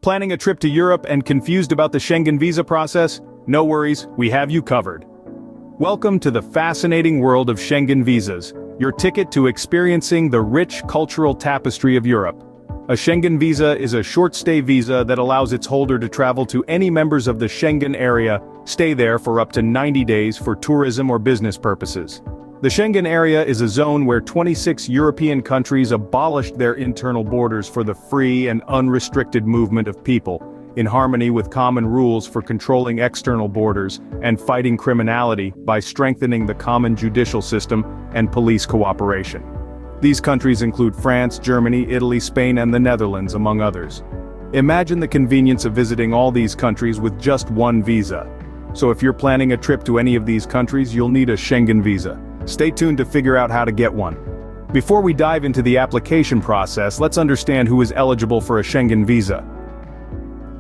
Planning a trip to Europe and confused about the Schengen visa process? No worries, we have you covered. Welcome to the fascinating world of Schengen visas, your ticket to experiencing the rich cultural tapestry of Europe. A Schengen visa is a short-stay visa that allows its holder to travel to any members of the Schengen area, stay there for up to 90 days for tourism or business purposes. The Schengen area is a zone where 26 European countries abolished their internal borders for the free and unrestricted movement of people, in harmony with common rules for controlling external borders and fighting criminality by strengthening the common judicial system and police cooperation. These countries include France, Germany, Italy, Spain, and the Netherlands, among others. Imagine the convenience of visiting all these countries with just one visa. So if you're planning a trip to any of these countries, you'll need a Schengen visa. Stay tuned to figure out how to get one. Before we dive into the application process, let's understand who is eligible for a Schengen visa.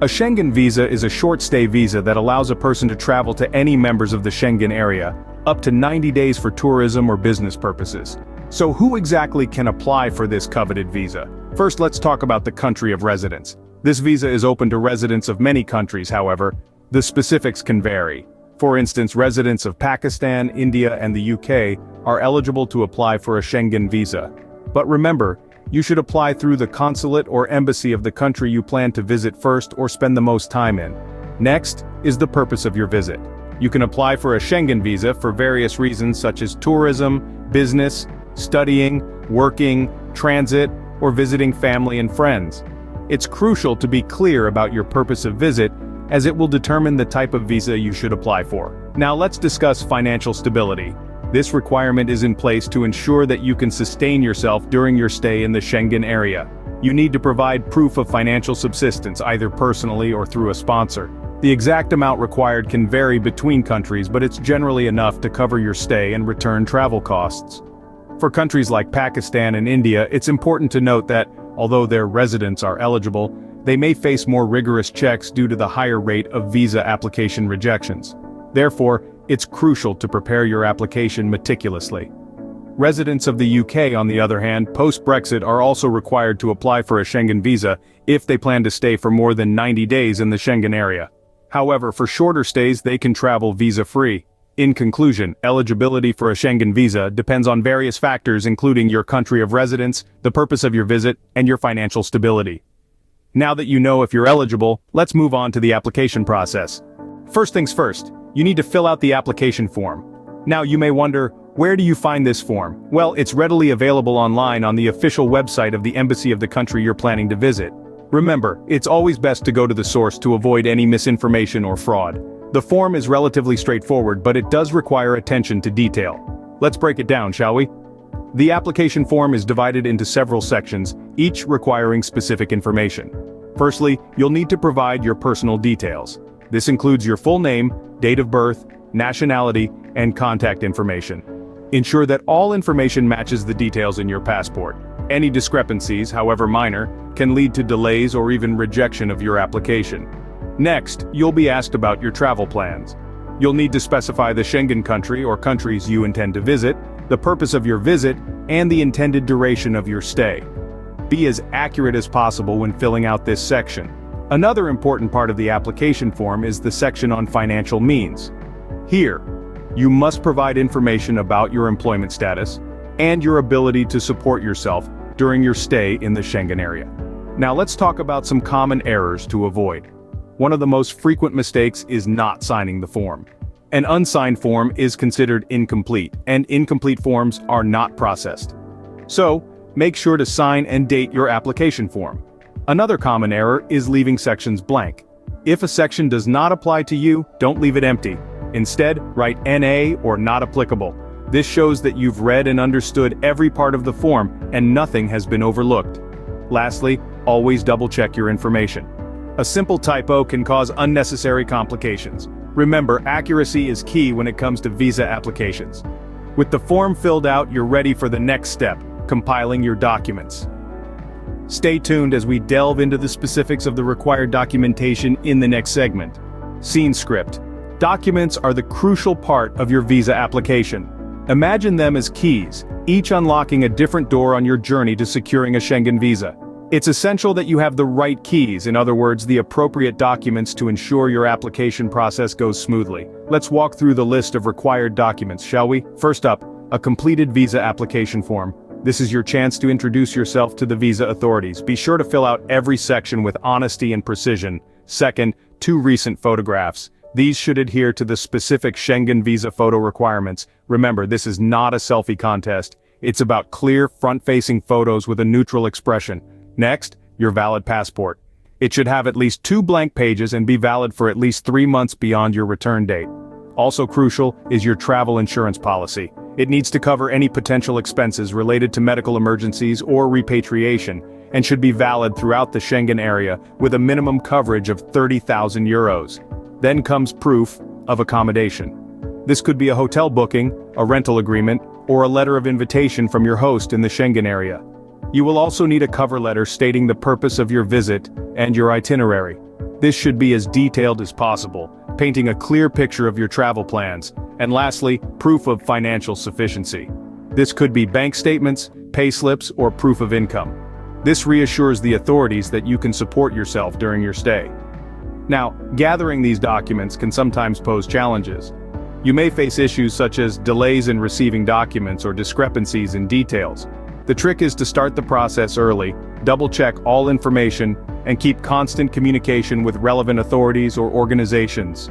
A Schengen visa is a short-stay visa that allows a person to travel to any members of the Schengen area, up to 90 days for tourism or business purposes. So who exactly can apply for this coveted visa? First, let's talk about the country of residence. This visa is open to residents of many countries, however, the specifics can vary. For instance, residents of Pakistan, India, and the UK are eligible to apply for a Schengen visa. But remember, you should apply through the consulate or embassy of the country you plan to visit first or spend the most time in. Next is the purpose of your visit. You can apply for a Schengen visa for various reasons such as tourism, business, studying, working, transit, or visiting family and friends. It's crucial to be clear about your purpose of visit, as it will determine the type of visa you should apply for. Now let's discuss financial stability. This requirement is in place to ensure that you can sustain yourself during your stay in the Schengen area. You need to provide proof of financial subsistence, either personally or through a sponsor. The exact amount required can vary between countries, but it's generally enough to cover your stay and return travel costs. For countries like Pakistan and India, it's important to note that, although their residents are eligible, they may face more rigorous checks due to the higher rate of visa application rejections. Therefore, it's crucial to prepare your application meticulously. Residents of the UK, on the other hand, post-Brexit are also required to apply for a Schengen visa if they plan to stay for more than 90 days in the Schengen area. However, for shorter stays, they can travel visa-free. In conclusion, eligibility for a Schengen visa depends on various factors including your country of residence, the purpose of your visit, and your financial stability. Now that you know if you're eligible, let's move on to the application process. First things first, you need to fill out the application form. Now you may wonder, where do you find this form? Well, it's readily available online on the official website of the embassy of the country you're planning to visit. Remember, it's always best to go to the source to avoid any misinformation or fraud. The form is relatively straightforward, but it does require attention to detail. Let's break it down, shall we? The application form is divided into several sections, each requiring specific information. Firstly, you'll need to provide your personal details. This includes your full name, date of birth, nationality, and contact information. Ensure that all information matches the details in your passport. Any discrepancies, however minor, can lead to delays or even rejection of your application. Next, you'll be asked about your travel plans. You'll need to specify the Schengen country or countries you intend to visit, the purpose of your visit, and the intended duration of your stay. Be as accurate as possible when filling out this section. Another important part of the application form is the section on financial means. Here, you must provide information about your employment status and your ability to support yourself during your stay in the Schengen area. Now let's talk about some common errors to avoid. One of the most frequent mistakes is not signing the form. An unsigned form is considered incomplete, and incomplete forms are not processed. So, make sure to sign and date your application form. Another common error is leaving sections blank. If a section does not apply to you, don't leave it empty. Instead, write NA or not applicable. This shows that you've read and understood every part of the form and nothing has been overlooked. Lastly, always double-check your information. A simple typo can cause unnecessary complications. Remember, accuracy is key when it comes to visa applications. With the form filled out, you're ready for the next step, compiling your documents. Stay tuned as we delve into the specifics of the required documentation in the next segment. Scene script. Documents are the crucial part of your visa application. Imagine them as keys, each unlocking a different door on your journey to securing a Schengen visa. It's essential that you have the right keys, in other words, the appropriate documents to ensure your application process goes smoothly. Let's walk through the list of required documents, shall we? First up, a completed visa application form. This is your chance to introduce yourself to the visa authorities. Be sure to fill out every section with honesty and precision. Second, 2 recent photographs. These should adhere to the specific Schengen visa photo requirements. Remember, this is not a selfie contest. It's about clear, front-facing photos with a neutral expression. Next, your valid passport. It should have at least 2 blank pages and be valid for at least 3 months beyond your return date. Also crucial is your travel insurance policy. It needs to cover any potential expenses related to medical emergencies or repatriation, and should be valid throughout the Schengen area with a minimum coverage of 30,000 euros. Then comes proof of accommodation. This could be a hotel booking, a rental agreement, or a letter of invitation from your host in the Schengen area. You will also need a cover letter stating the purpose of your visit and your itinerary. This should be as detailed as possible, painting a clear picture of your travel plans. And lastly, proof of financial sufficiency. This could be bank statements, payslips, or proof of income. This reassures the authorities that you can support yourself during your stay. Now, gathering these documents can sometimes pose challenges. You may face issues such as delays in receiving documents or discrepancies in details. The trick is to start the process early, double-check all information, and keep constant communication with relevant authorities or organizations.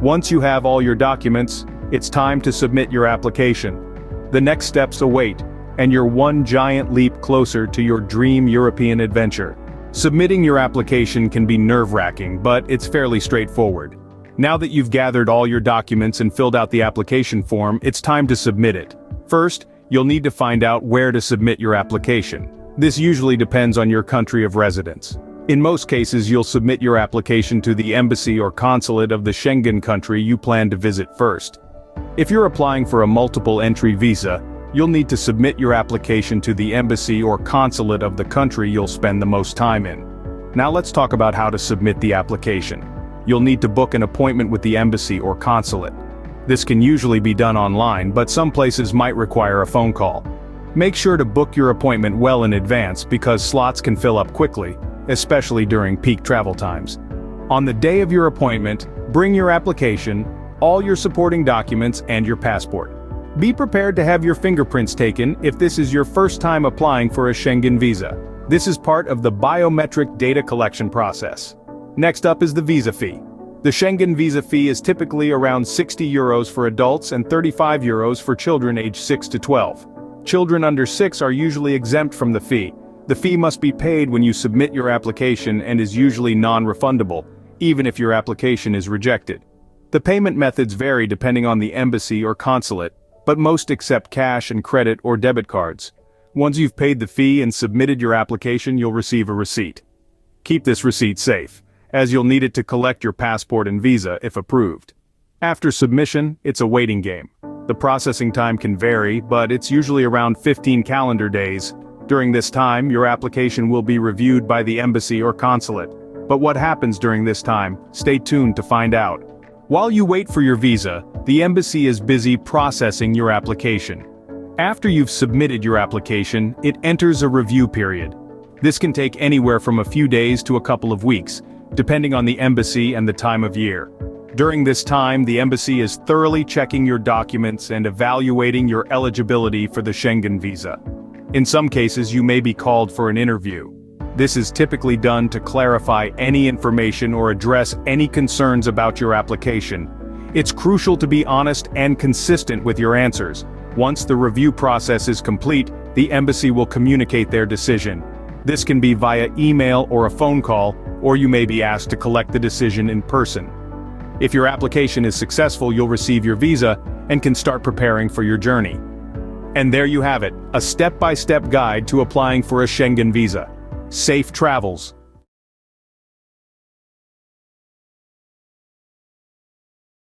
Once you have all your documents, it's time to submit your application. The next steps await, and you're one giant leap closer to your dream European adventure. Submitting your application can be nerve-wracking, but it's fairly straightforward. Now that you've gathered all your documents and filled out the application form, it's time to submit it. First, you'll need to find out where to submit your application. This usually depends on your country of residence. In most cases, you'll submit your application to the embassy or consulate of the Schengen country you plan to visit first. If you're applying for a multiple entry visa, you'll need to submit your application to the embassy or consulate of the country you'll spend the most time in. Now let's talk about how to submit the application. You'll need to book an appointment with the embassy or consulate. This can usually be done online, but some places might require a phone call. Make sure to book your appointment well in advance because slots can fill up quickly, especially during peak travel times. On the day of your appointment, bring your application, all your supporting documents, and your passport. Be prepared to have your fingerprints taken if this is your first time applying for a Schengen visa. This is part of the biometric data collection process. Next up is the visa fee. The Schengen visa fee is typically around 60 euros for adults and 35 euros for children aged 6 to 12. Children under 6 are usually exempt from the fee. The fee must be paid when you submit your application and is usually non-refundable, even if your application is rejected. The payment methods vary depending on the embassy or consulate, but most accept cash and credit or debit cards. Once you've paid the fee and submitted your application, you'll receive a receipt. Keep this receipt safe, as you'll need it to collect your passport and visa if approved. After submission, it's a waiting game. The processing time can vary, but it's usually around 15 calendar days. During this time, your application will be reviewed by the embassy or consulate. But what happens during this time? Stay tuned to find out. While you wait for your visa, the embassy is busy processing your application. After you've submitted your application, it enters a review period. This can take anywhere from a few days to a couple of weeks, depending on the embassy and the time of year. During this time, the embassy is thoroughly checking your documents and evaluating your eligibility for the Schengen visa. In some cases, you may be called for an interview. This is typically done to clarify any information or address any concerns about your application. It's crucial to be honest and consistent with your answers. Once the review process is complete, the embassy will communicate their decision. This can be via email or a phone call, or you may be asked to collect the decision in person. If your application is successful, you'll receive your visa and can start preparing for your journey. And there you have it, a step-by-step guide to applying for a Schengen visa. Safe travels.